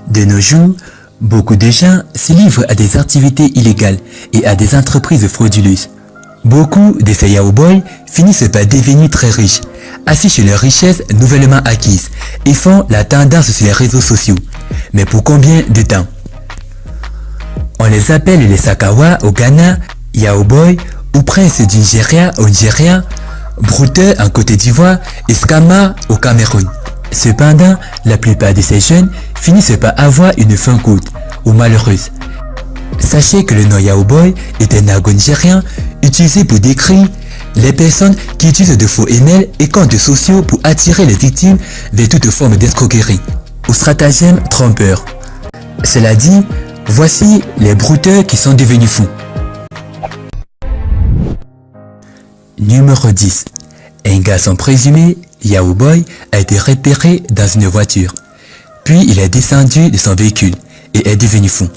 De nos jours, beaucoup de gens se livrent à des activités illégales et à des entreprises frauduleuses. Beaucoup de ces yaoboys finissent par devenir très riches, affichent leurs richesses nouvellement acquises et font la tendance sur les réseaux sociaux. Mais pour combien de temps? On les appelle les Sakawa au Ghana, yaoboys ou princes du Nigeria au Nigeria, brouteurs en Côte d'Ivoire et Skama au Cameroun. Cependant, la plupart de ces jeunes finissent par avoir une fin courte ou malheureuse. Sachez que le nom yaoboy est un argot nigérien utilisé pour décrire les personnes qui utilisent de faux emails et comptes sociaux pour attirer les victimes vers toute forme d'escroquerie ou stratagème trompeur. Cela dit, voici les brouteurs qui sont devenus fous. Numéro 10. Un garçon présumé, yaoboy, a été repéré dans une voiture. Puis il est descendu de son véhicule et est devenu fou.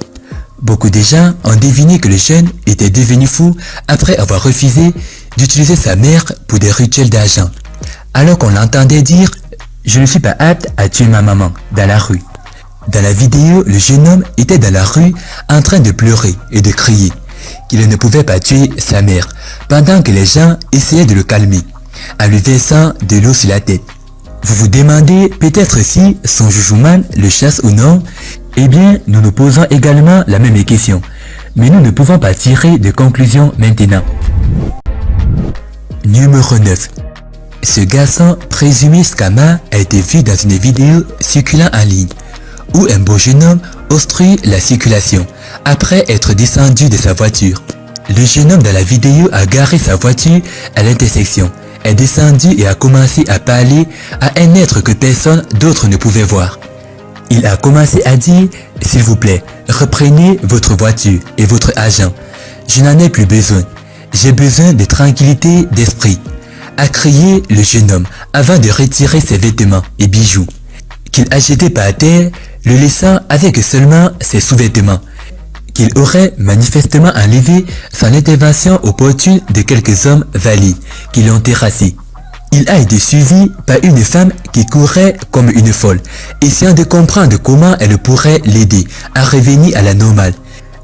Beaucoup de gens ont deviné que le jeune était devenu fou après avoir refusé d'utiliser sa mère pour des rituels d'argent, alors qu'on l'entendait dire « Je ne suis pas apte à tuer ma maman » dans la rue. Dans la vidéo, le jeune homme était dans la rue en train de pleurer et de crier qu'il ne pouvait pas tuer sa mère pendant que les gens essayaient de le calmer en lui versant de l'eau sur la tête. Vous vous demandez peut-être si son joujouman le chasse ou non? Eh bien, nous nous posons également la même question, mais nous ne pouvons pas tirer de conclusion maintenant. Numéro 9. Ce garçon présumé Skama a été vu dans une vidéo circulant en ligne, où un beau jeune homme obstrue la circulation après être descendu de sa voiture. Le jeune homme dans la vidéo a garé sa voiture à l'intersection, est descendu et a commencé à parler à un être que personne d'autre ne pouvait voir. Il a commencé à dire « S'il vous plaît, reprenez votre voiture et votre argent. Je n'en ai plus besoin. J'ai besoin de tranquillité d'esprit », a crié le jeune homme avant de retirer ses vêtements et bijoux, qu'il a jetés par terre, le laissant avec seulement ses sous-vêtements, qu'il aurait manifestement enlevé sans l'intervention opportune de quelques hommes valides qui l'ont terrassé. Il a été suivi par une femme qui courait comme une folle, essayant de comprendre comment elle pourrait l'aider à revenir à la normale.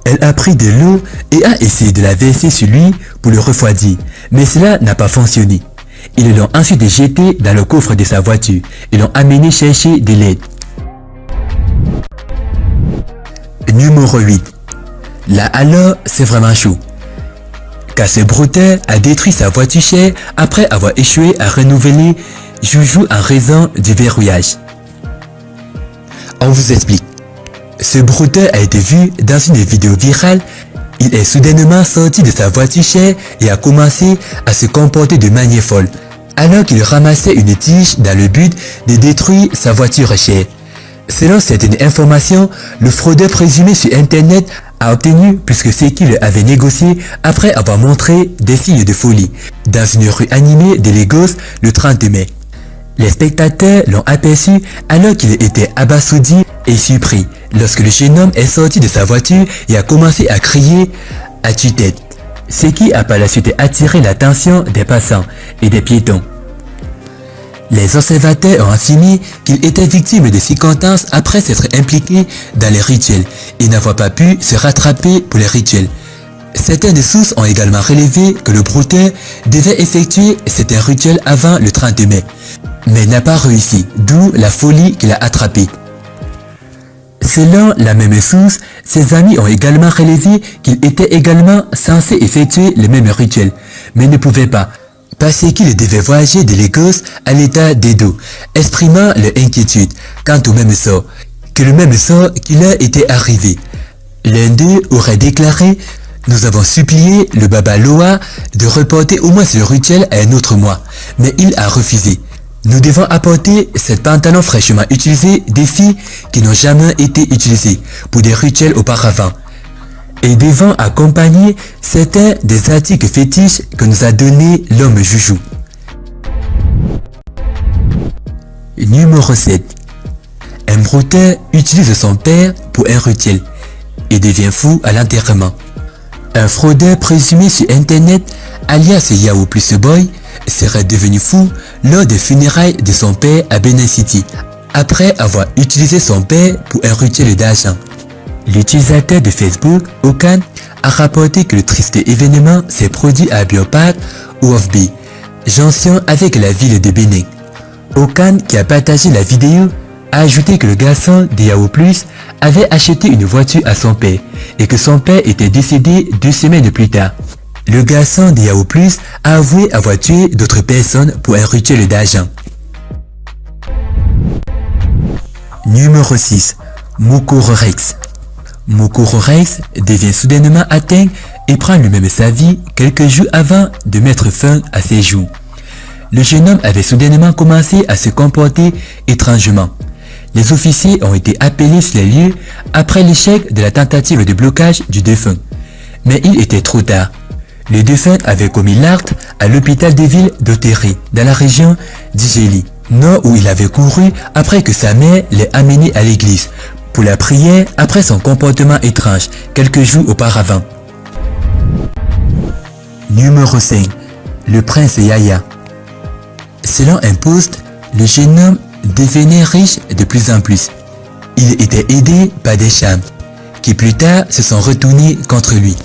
Elle a pris de l'eau et a essayé de la verser sur lui pour le refroidir, mais cela n'a pas fonctionné. Ils l'ont ensuite jeté dans le coffre de sa voiture et l'ont amené chercher de l'aide. Numéro 8. Là alors, c'est vraiment chaud, car ce brouteur a détruit sa voiture chère après avoir échoué à renouveler Joujou en raison du verrouillage. On vous explique. Ce brouteur a été vu dans une vidéo virale. Il est soudainement sorti de sa voiture chère et a commencé à se comporter de manière folle, alors qu'il ramassait une tige dans le but de détruire sa voiture chère. Selon certaines informations, le fraudeur présumé sur internet a obtenu plus que ce qu'il avait négocié après avoir montré des signes de folie dans une rue animée de Lagos le 30 mai. Les spectateurs l'ont aperçu alors qu'il était abasourdi et surpris lorsque le jeune homme est sorti de sa voiture et a commencé à crier à tue-tête, ce qui a par la suite attiré l'attention des passants et des piétons. Les observateurs ont affirmé qu'il était victime de circonstances après s'être impliqué dans les rituels et n'avoir pas pu se rattraper pour les rituels. Certaines sources ont également relevé que le brouteur devait effectuer certains rituels avant le 30 mai, mais n'a pas réussi, d'où la folie qu'il a attrapée. Selon la même source, ses amis ont également relevé qu'il était également censé effectuer le même rituel, mais ne pouvait pas, parce qu'il devait voyager de Lagos à l'état d'Edo, exprimant leur inquiétude quant au même sort, que le même sort qui leur était arrivé. L'un d'eux aurait déclaré « Nous avons supplié le Baba Loa de reporter au moins ce rituel à un autre mois, mais il a refusé. Nous devons apporter cette pantalon fraîchement utilisé des filles qui n'ont jamais été utilisées pour des rituels auparavant. Et devons accompagner certains des articles fétiches que nous a donné l'homme Joujou. » Numéro 7. Un brouteur utilise son père pour un rituel et devient fou à l'enterrement. Un fraudeur présumé sur internet, alias Yahoo Plus Boy, serait devenu fou lors des funérailles de son père à Benin City, après avoir utilisé son père pour enrichir d'argent. L'utilisateur de Facebook, Okan, a rapporté que le triste événement s'est produit à Biopark ou Ofbi, jonction avec la ville de Bénin. Okan, qui a partagé la vidéo, a ajouté que le garçon de Yahoo Plus avait acheté une voiture à son père et que son père était décédé 2 semaines plus tard. Le garçon de Yahoo Plus a avoué avoir tué d'autres personnes pour enrichir d'argent. Numéro 6. Mukuru Rex. Mukuru Rex devient soudainement atteint et prend lui-même sa vie quelques jours avant de mettre fin à ses jours. Le jeune homme avait soudainement commencé à se comporter étrangement. Les officiers ont été appelés sur les lieux après l'échec de la tentative de blocage du défunt. Mais il était trop tard. Le défunt avait commis l'acte à l'hôpital de ville d'Oteri, dans la région d'Igeli, nord où il avait couru après que sa mère l'ait amené à l'église pour la prière après son comportement étrange quelques jours auparavant. Numéro 5. Le prince Yaya. Selon un post, le jeune homme devenait riche de plus en plus. Il était aidé par des chams, qui plus tard se sont retournés contre lui.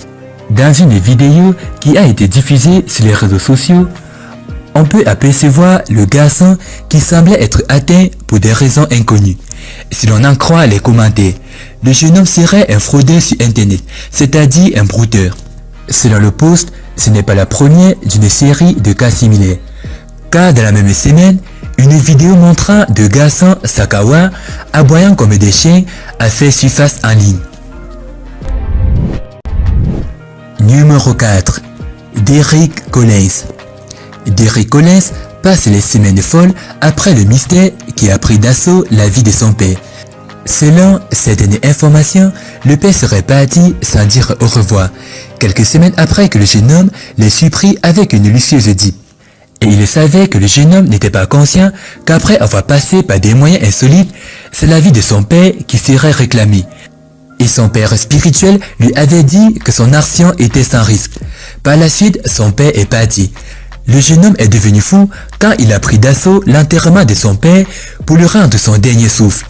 Dans une vidéo qui a été diffusée sur les réseaux sociaux, on peut apercevoir le garçon qui semblait être atteint pour des raisons inconnues. Si l'on en croit les commentaires, le jeune homme serait un fraudeur sur internet, c'est-à-dire un brouteur. Selon le post, ce n'est pas la première d'une série de cas similaires. Car dans la même semaine, une vidéo montrant deux garçons Sakawa aboyant comme des chiens a fait surface en ligne. Numéro 4. Derrick Collins. Derrick Collins passe les semaines folles après le mystère qui a pris d'assaut la vie de son père. Selon certaines informations, le père serait parti sans dire au revoir, quelques semaines après que le jeune homme l'ait surpris avec une lucieuse dip. Et il savait que le jeune homme n'était pas conscient qu'après avoir passé par des moyens insolites, c'est la vie de son père qui serait réclamée. Et son père spirituel lui avait dit que son action était sans risque. Par la suite, son père est parti. Le jeune homme est devenu fou quand il a pris d'assaut l'enterrement de son père pour lui rendre son dernier souffle.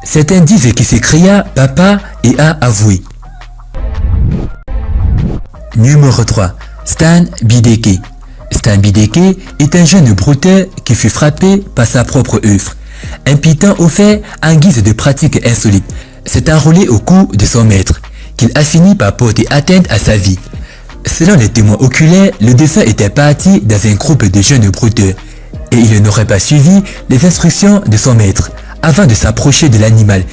Certains disent qu'il s'écria « Papa » et a avoué. Numéro 3. Stan Bideke. Stan Bideke est un jeune brouteur qui fut frappé par sa propre œuvre. Un python offert en guise de pratique insolite s'est enroulé au cou de son maître, qu'il a fini par porter atteinte à sa vie. Selon les témoins oculaires, le défunt était parti dans un groupe de jeunes brouteurs et il n'aurait pas suivi les instructions de son maître avant de s'approcher de l'animal.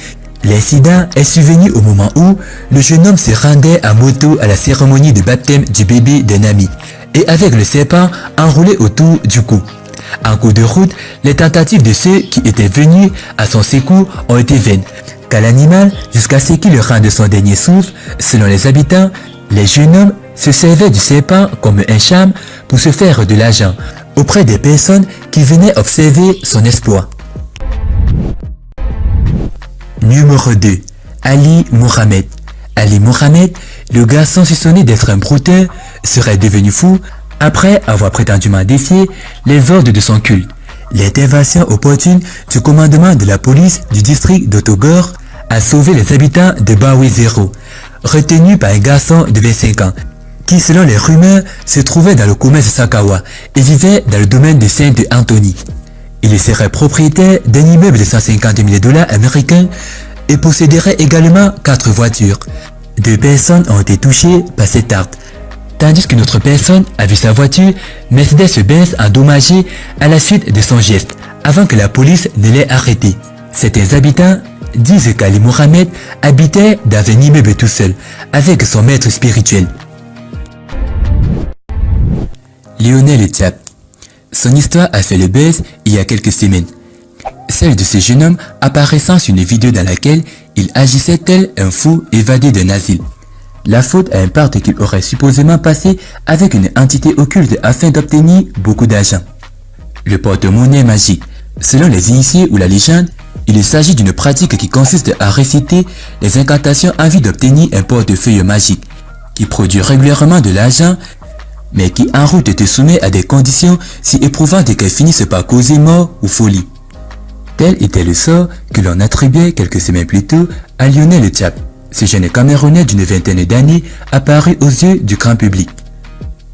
L'incident est survenu au moment où le jeune homme se rendait à moto à la cérémonie de baptême du bébé d'un ami et avec le serpent enroulé autour du cou. En cours de route, les tentatives de ceux qui étaient venus à son secours ont été vaines, car l'animal, jusqu'à ce qu'il rende son dernier souffle, selon les habitants, les jeunes hommes se servaient du serpent comme un charme pour se faire de l'argent auprès des personnes qui venaient observer son exploit. Numéro 2. Ali Mohamed. Ali Mohamed, le garçon soupçonné d'être un brouteur, serait devenu fou après avoir prétendument défié les ordres de son culte. L'intervention opportune du commandement de la police du district d'Otogor a sauvé les habitants de Bawi 0, retenus par un garçon de 25 ans, qui selon les rumeurs se trouvait dans le commerce Sakawa et vivait dans le domaine de Saint-Anthony. Il serait propriétaire d'un immeuble de 150 000 $ américains et posséderait également 4 voitures. 2 personnes ont été touchées par cet acte, tandis qu'une autre personne a vu sa voiture Mercedes-Benz endommagée à la suite de son geste, avant que la police ne l'ait arrêté. Certains habitants disent qu'Ali Mohamed habitait dans un immeuble tout seul, avec son maître spirituel. Lionel Diab. Son histoire a fait le buzz il y a quelques semaines. Celle de ce jeune homme apparaissant sur une vidéo dans laquelle il agissait tel un fou évadé d'un asile. La faute à un pacte qu'il aurait supposément passé avec une entité occulte afin d'obtenir beaucoup d'argent. Le porte-monnaie magique. Selon les initiés ou la légende, il s'agit d'une pratique qui consiste à réciter les incantations en vue d'obtenir un portefeuille magique qui produit régulièrement de l'argent mais qui en route te soumet à des conditions si éprouvantes qu'elles finissent par causer mort ou folie. Tel était le sort que l'on attribuait quelques semaines plus tôt à Lionel Tchap, ce jeune Camerounais d'une vingtaine d'années apparu aux yeux du grand public.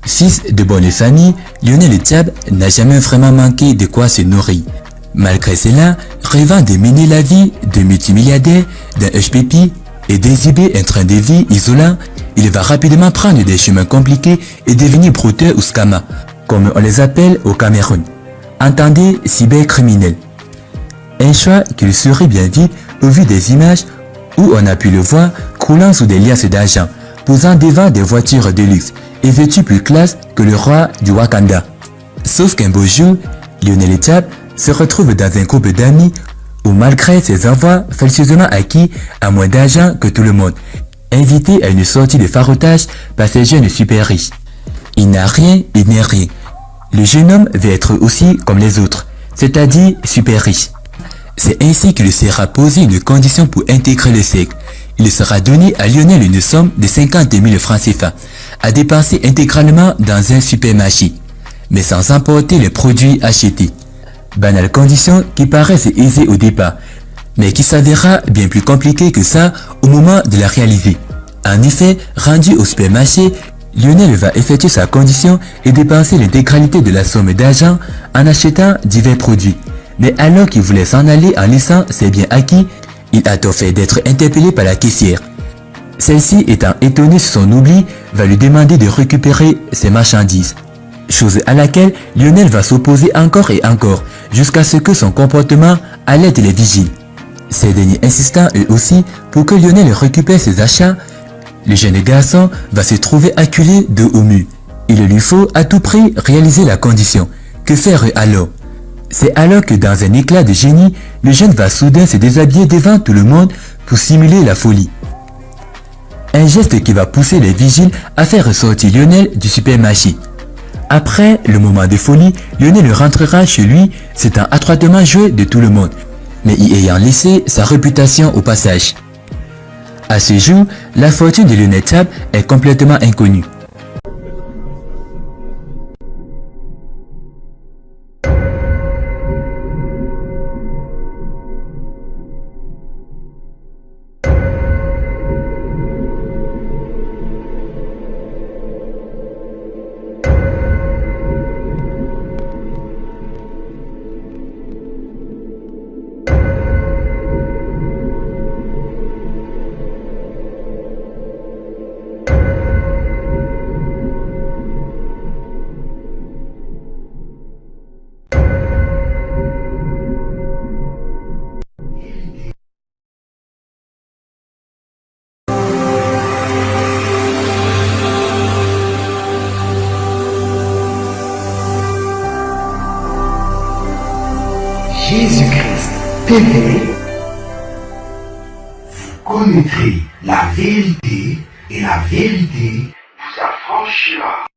Fils de bonne famille, Lionel Tchap n'a jamais vraiment manqué de quoi se nourrir. Malgré cela, rêvant de mener la vie de multimilliardaire, d'un HPP et d'exhiber un train de vie isolant, il va rapidement prendre des chemins compliqués et devenir brouteur ou scammer, comme on les appelle au Cameroun. Entendez cybercriminel. Un choix qui lui serait bien vite au vu des images où on a pu le voir croulant sous des liasses d'argent, posant devant des voitures de luxe et vêtu plus classe que le roi du Wakanda. Sauf qu'un beau jour, Lionel Tchap se retrouve dans un groupe d'amis où malgré ses avoirs falsieusement acquis à moins d'argent que tout le monde, invité à une sortie de farotage par ces jeunes super riches. Il n'a rien et n'est rien. Le jeune homme veut être aussi comme les autres, c'est-à-dire super riche. C'est ainsi qu'il sera posé une condition pour intégrer le cercle. Il sera donné à Lionel une somme de 50 000 francs CFA à dépenser intégralement dans un supermarché, mais sans emporter les produits achetés. Banale condition qui paraissent aisée au départ, mais qui s'avérera bien plus compliquée que ça au moment de la réaliser. En effet, rendu au supermarché, Lionel va effectuer sa condition et dépenser l'intégralité de la somme d'argent en achetant divers produits. Mais alors qu'il voulait s'en aller en laissant ses biens acquis, il a tôt fait d'être interpellé par la caissière. Celle-ci, étant étonnée sur son oubli, va lui demander de récupérer ses marchandises. Chose à laquelle Lionel va s'opposer encore et encore, jusqu'à ce que son comportement alerte les vigiles. Ces derniers insistant eux aussi pour que Lionel récupère ses achats, le jeune garçon va se trouver acculé de haut mur. Il lui faut à tout prix réaliser la condition. Que faire alors? C'est alors que dans un éclat de génie, le jeune va soudain se déshabiller devant tout le monde pour simuler la folie. Un geste qui va pousser les vigiles à faire ressortir Lionel du supermarché. Après le moment de folie, Lionel rentrera chez lui, s'étant adroitement joué de tout le monde, mais y ayant laissé sa réputation au passage. À ce jour, la fortune de Lionel Tchap est complètement inconnue. Jésus-Christ TV, vous connaîtrez la vérité et la vérité vous affranchira.